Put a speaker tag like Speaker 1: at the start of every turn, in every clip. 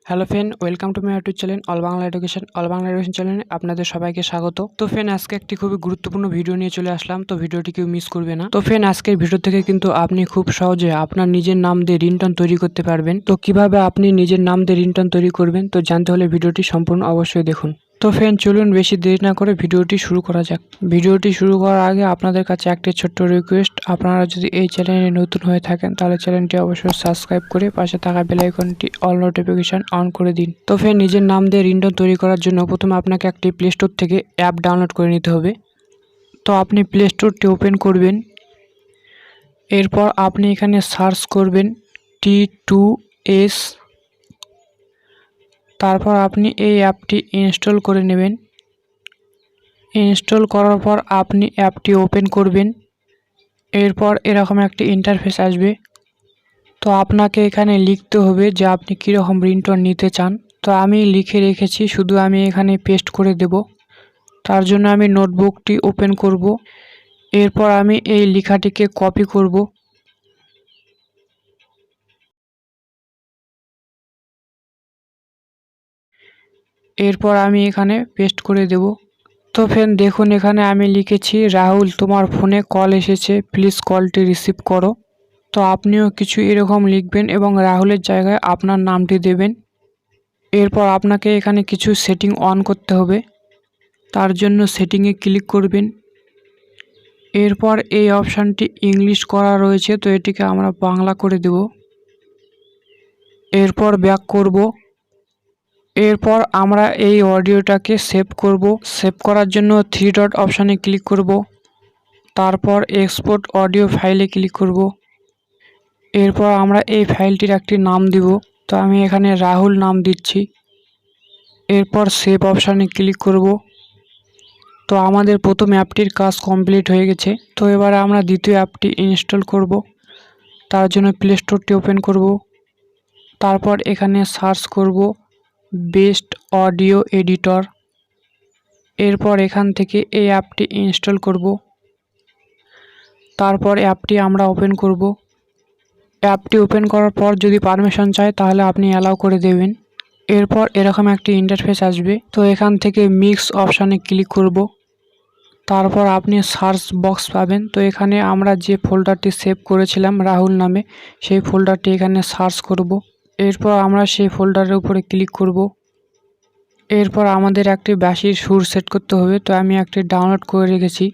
Speaker 1: Hello friend, welcome to my YouTube channel all Bangla education চ্যানেলে আপনাদের সবাইকে স্বাগত। তো ফ্রেন্ড, আজকে একটি খুবই গুরুত্বপূর্ণ ভিডিও নিয়ে চলে আসলাম। তো ভিডিওটি কেউ মিস করবে না। তো ফ্রেন্ড, আজকের ভিডিও থেকে কিন্তু আপনি খুব সহজে আপনার নিজের নাম দিয়ে রিংটোন তৈরি করতে পারবেন। তো কিভাবে আপনি নিজের নাম দিয়ে রিংটোন তৈরি করবেন, তো জানতে হলে ভিডিওটি সম্পূর্ণ অবশ্যই দেখুন। তো ফ্রেন্ড, চলুন বেশি দেরি না করে ভিডিওটি শুরু করা যাক। ভিডিওটি শুরু করার আগে আপনাদের কাছে একটি ছোট্ট রিকোয়েস্ট, আপনারা যদি এই চ্যানেলে নতুন হয়ে থাকেন তাহলে চ্যানেলটি অবশ্যই সাবস্ক্রাইব করে পাশে থাকা বেল আইকনটি অল নোটিফিকেশন অন করে দিন। তো ফ্রেন্ড, নিজের নাম দিয়ে রিংটোন তৈরি করার জন্য প্রথমে আপনাকে একটি প্লে স্টোর থেকে অ্যাপ ডাউনলোড করে নিতে হবে। তো আপনি প্লে স্টোরটি ওপেন করবেন, এরপর আপনি এখানে সার্চ করবেন T2S, তারপর আপনি এই অ্যাপটি ইনস্টল করে নেবেন। ইনস্টল করার পর আপনি অ্যাপটি ওপেন করবেন, এরপর এরকম একটি ইন্টারফেস আসবে। তো আপনাকে এখানে লিখতে হবে যে আপনি কীরকম রিংটোন নিতে চান। তো আমি লিখে রেখেছি, শুধু আমি এখানে পেস্ট করে দেব। তার জন্য আমি নোটবুকটি ওপেন করব, এরপর আমি এই লেখাটিকে কপি করব। এরপর আমি এখানে পেস্ট করে দেব। তো ফ্রেন্ড দেখুন, এখানে আমি লিখেছি, রাহুল তোমার ফোনে কল এসেছে, প্লিজ কলটি রিসিভ করো। তো আপনিও কিছু এরকম লিখবেন এবং রাহুলের জায়গায় আপনার নামটি দেবেন। এরপর আপনাকে এখানে কিছু সেটিং অন করতে হবে, তার জন্য সেটিংয়ে ক্লিক করবেন। এরপর এই অপশানটি ইংলিশ করা রয়েছে, তো এটিকে আমরা বাংলা করে দেব। এরপর ব্যাক করব। এরপর আমরা এই অডিওটাকে সেভ করব। সেভ করার জন্য 3 ডট অপশানে ক্লিক করব, তারপর এক্সপোর্ট অডিও ফাইলে ক্লিক করব। এরপর আমরা এই ফাইলটির একটি নাম দিব, তো আমি এখানে রাহুল নাম দিচ্ছি। এরপর সেভ অপশানে ক্লিক করব। তো আমাদের প্রথম অ্যাপটির কাজ কমপ্লিট হয়ে গেছে। তো এবারে আমরা দ্বিতীয় অ্যাপটি ইনস্টল করব। তার জন্য প্লে স্টোরটি ওপেন করব, তারপর এখানে সার্চ করব বেস্ট অডিও এডিটর। এরপর এখান থেকে এই অ্যাপটি ইনস্টল করব, তারপর অ্যাপটি আমরা ওপেন করব। অ্যাপটি ওপেন করার পর যদি পারমিশন চায় তাহলে আপনি অ্যালাউ করে দেবেন। এরপর এরকম একটি ইন্টারফেস আসবে। তো এখান থেকে মিক্স অপশানে ক্লিক করব, তারপর আপনি সার্চ বক্স পাবেন। তো এখানে আমরা যে ফোল্ডারটি সেভ করেছিলাম রাহুল নামে, সেই ফোল্ডারটি এখানে সার্চ করব। এরপর আমরা সেই ফোল্ডারের উপরে ক্লিক করব। এরপর আমাদের একটি বাঁশির সুর সেট করতে হবে, তো আমি একটি ডাউনলোড করে রেখেছি।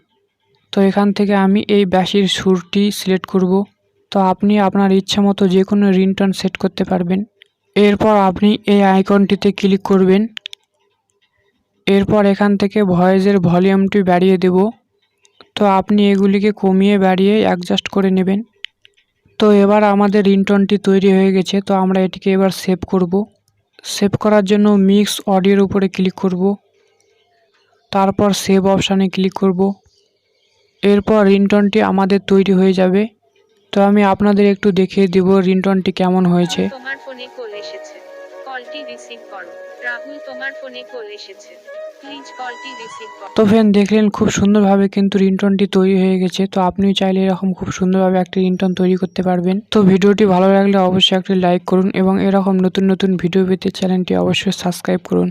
Speaker 1: তো এখান থেকে আমি এই বাঁশির সুরটি সিলেক্ট করব। তো আপনি আপনার ইচ্ছে মতো যে কোনো রিংটোন সেট করতে পারবেন। এরপর আপনি এই আইকনটিতে ক্লিক করবেন। এরপর এখান থেকে ভয়েসের ভলিউমটি বাড়িয়ে দেব। তো আপনি এগুলিকে কমিয়ে বাড়িয়ে অ্যাডজাস্ট করে নেবেন। তো এবার আমাদের রিংটোনটি তৈরি হয়ে গেছে। তো আমরা এটিকে এবার সেভ করব। সেভ করার জন্য মিক্স অডিওর উপরে ক্লিক করব, তারপর সেভ অপশানে ক্লিক করব। এরপর রিংটোনটি আমাদের তৈরি হয়ে যাবে। তো আমি আপনাদের একটু দেখিয়ে দিব রিংটোনটি কেমন হয়েছে।
Speaker 2: তোমার ফোনে কল এসেছে, কলটি রিসিভ করো। রাহুল তোমার ফোনে কল এসেছে, প্লিজ কলটি রিসিভ করো।
Speaker 1: তো ফ্রেন্ড দেখলেন, খুব সুন্দরভাবে কিন্তু রিংটোনটি তৈরি হয়ে গেছে। তো আপনিও চাইলে এরকম খুব সুন্দরভাবে একটি রিংটোন তৈরি করতে পারবেন। তো ভিডিওটি ভালো লাগলে অবশ্যই একটি লাইক করুন এবং এরকম নতুন নতুন ভিডিও পেতে চ্যানেলটি অবশ্যই সাবস্ক্রাইব করুন।